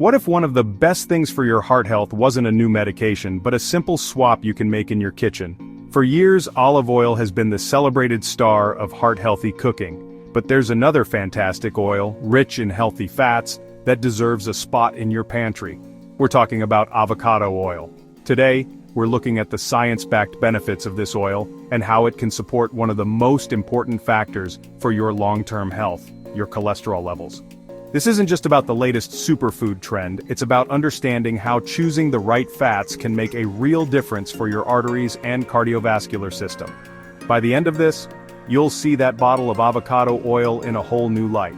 What if one of the best things for your heart health wasn't a new medication but a simple swap you can make in your kitchen? For years, olive oil has been the celebrated star of heart-healthy cooking. But there's another fantastic oil, rich in healthy fats, that deserves a spot in your pantry. We're talking about avocado oil. Today, we're looking at the science-backed benefits of this oil and how it can support one of the most important factors for your long-term health, your cholesterol levels. This isn't just about the latest superfood trend, it's about understanding how choosing the right fats can make a real difference for your arteries and cardiovascular system. By the end of this, you'll see that bottle of avocado oil in a whole new light.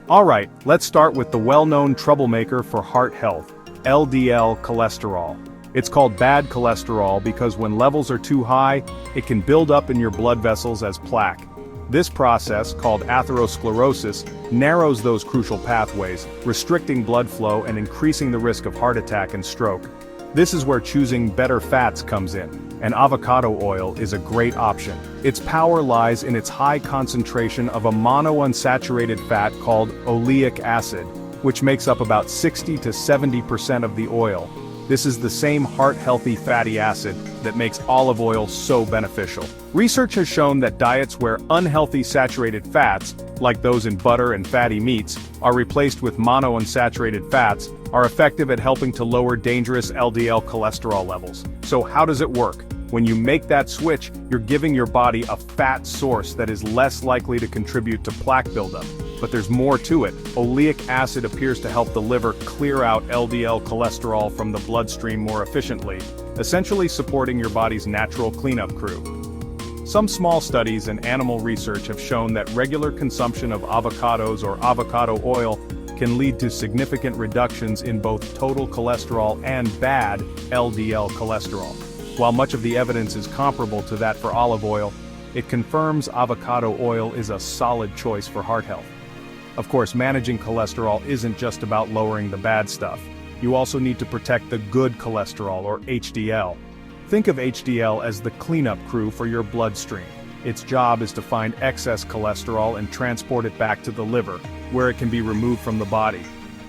Alright, let's start with the well-known troublemaker for heart health, LDL cholesterol. It's called bad cholesterol because when levels are too high, it can build up in your blood vessels as plaque. This process, called atherosclerosis, narrows those crucial pathways, restricting blood flow and increasing the risk of heart attack and stroke. This is where choosing better fats comes in, and avocado oil is a great option. Its power lies in its high concentration of a monounsaturated fat called oleic acid, which makes up about 60 to 70% of the oil. This is the same heart-healthy fatty acid that makes olive oil so beneficial. Research has shown that diets where unhealthy saturated fats, like those in butter and fatty meats, are replaced with monounsaturated fats, are effective at helping to lower dangerous LDL cholesterol levels. So how does it work? When you make that switch, you're giving your body a fat source that is less likely to contribute to plaque buildup. But there's more to it. Oleic acid appears to help the liver clear out LDL cholesterol from the bloodstream more efficiently, essentially supporting your body's natural cleanup crew. Some small studies and animal research have shown that regular consumption of avocados or avocado oil can lead to significant reductions in both total cholesterol and bad LDL cholesterol. While much of the evidence is comparable to that for olive oil, it confirms avocado oil is a solid choice for heart health. Of course, managing cholesterol isn't just about lowering the bad stuff. You also need to protect the good cholesterol, or HDL. Think of HDL as the cleanup crew for your bloodstream. Its job is to find excess cholesterol and transport it back to the liver, where it can be removed from the body.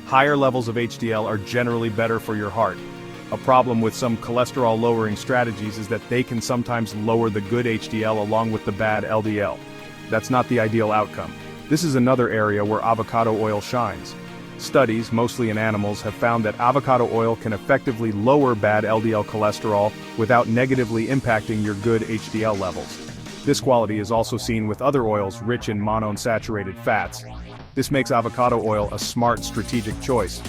Higher levels of HDL are generally better for your heart. A problem with some cholesterol-lowering strategies is that they can sometimes lower the good HDL along with the bad LDL. That's not the ideal outcome. This is another area where avocado oil shines. Studies, mostly in animals, have found that avocado oil can effectively lower bad LDL cholesterol without negatively impacting your good HDL levels. This quality is also seen with other oils rich in monounsaturated fats. This makes avocado oil a smart strategic choice.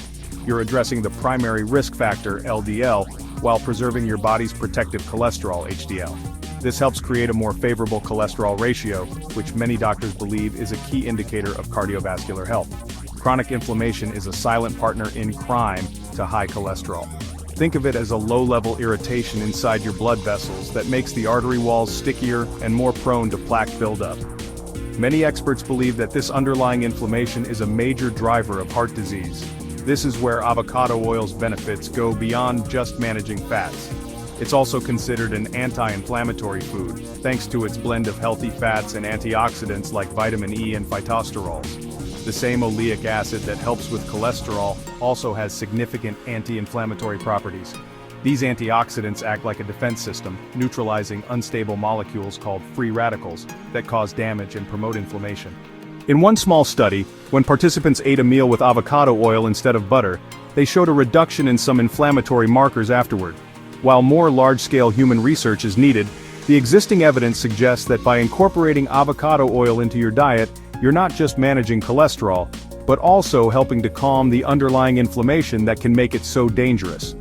You're addressing the primary risk factor, LDL, while preserving your body's protective cholesterol, HDL. This helps create a more favorable cholesterol ratio, which many doctors believe is a key indicator of cardiovascular health. Chronic inflammation is a silent partner in crime to high cholesterol. Think of it as a low-level irritation inside your blood vessels that makes the artery walls stickier and more prone to plaque buildup. Many experts believe that this underlying inflammation is a major driver of heart disease. This is where avocado oil's benefits go beyond just managing fats. It's also considered an anti-inflammatory food, thanks to its blend of healthy fats and antioxidants like vitamin E and phytosterols. The same oleic acid that helps with cholesterol also has significant anti-inflammatory properties. These antioxidants act like a defense system, neutralizing unstable molecules called free radicals that cause damage and promote inflammation. In one small study, when participants ate a meal with avocado oil instead of butter, they showed a reduction in some inflammatory markers afterward. While more large-scale human research is needed, the existing evidence suggests that by incorporating avocado oil into your diet, you're not just managing cholesterol, but also helping to calm the underlying inflammation that can make it so dangerous.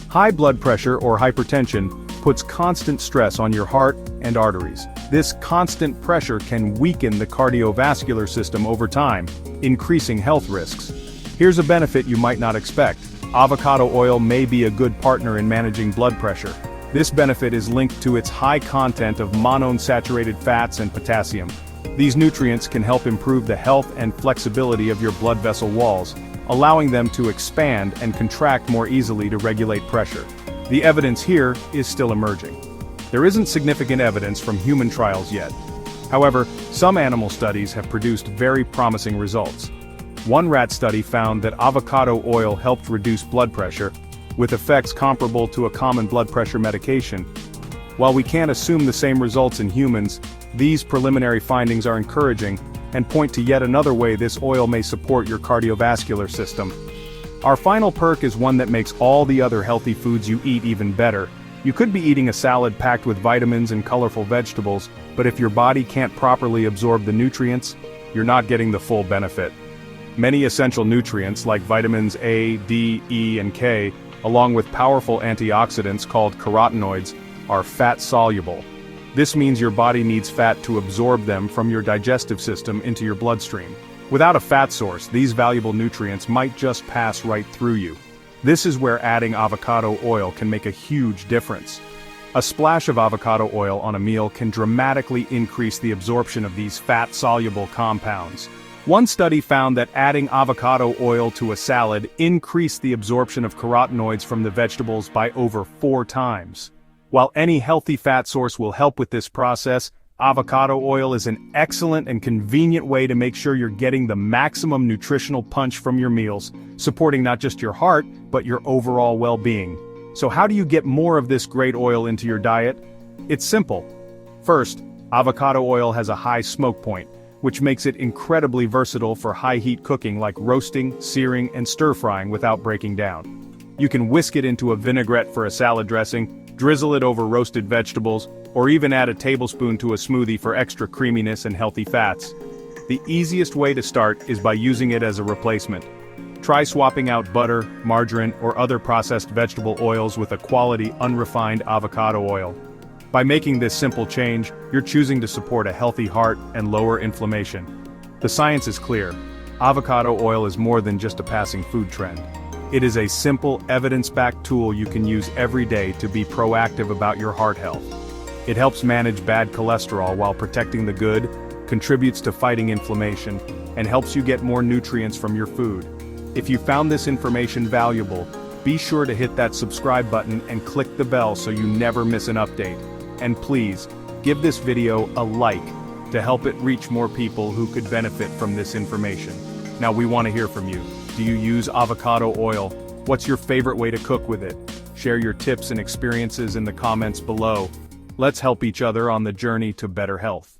High blood pressure or hypertension puts constant stress on your heart and arteries. This constant pressure can weaken the cardiovascular system over time, increasing health risks. Here's a benefit you might not expect. Avocado oil may be a good partner in managing blood pressure. This benefit is linked to its high content of monounsaturated fats and potassium. These nutrients can help improve the health and flexibility of your blood vessel walls, allowing them to expand and contract more easily to regulate pressure. The evidence here is still emerging. There isn't significant evidence from human trials yet. However, some animal studies have produced very promising results. One rat study found that avocado oil helped reduce blood pressure, with effects comparable to a common blood pressure medication. While we can't assume the same results in humans, these preliminary findings are encouraging and point to yet another way this oil may support your cardiovascular system. Our final perk is one that makes all the other healthy foods you eat even better. You could be eating a salad packed with vitamins and colorful vegetables, but if your body can't properly absorb the nutrients, you're not getting the full benefit. Many essential nutrients like vitamins A, D, E, and K, along with powerful antioxidants called carotenoids, are fat-soluble. This means your body needs fat to absorb them from your digestive system into your bloodstream. Without a fat source, these valuable nutrients might just pass right through you. This is where adding avocado oil can make a huge difference. A splash of avocado oil on a meal can dramatically increase the absorption of these fat-soluble compounds. One study found that adding avocado oil to a salad increased the absorption of carotenoids from the vegetables by over 4 times. While any healthy fat source will help with this process, avocado oil is an excellent and convenient way to make sure you're getting the maximum nutritional punch from your meals, supporting not just your heart, but your overall well-being. So how do you get more of this great oil into your diet? It's simple. First, avocado oil has a high smoke point, which makes it incredibly versatile for high-heat cooking like roasting, searing, and stir-frying without breaking down. You can whisk it into a vinaigrette for a salad dressing, drizzle it over roasted vegetables, or even add a tablespoon to a smoothie for extra creaminess and healthy fats. The easiest way to start is by using it as a replacement. Try swapping out butter, margarine, or other processed vegetable oils with a quality, unrefined avocado oil. By making this simple change, you're choosing to support a healthy heart and lower inflammation. The science is clear. Avocado oil is more than just a passing food trend. It is a simple, evidence-backed tool you can use every day to be proactive about your heart health. It helps manage bad cholesterol while protecting the good, contributes to fighting inflammation, and helps you get more nutrients from your food. If you found this information valuable, be sure to hit that subscribe button and click the bell so you never miss an update. And please, give this video a like to help it reach more people who could benefit from this information. Now we want to hear from you. Do you use avocado oil? What's your favorite way to cook with it? Share your tips and experiences in the comments below. Let's help each other on the journey to better health.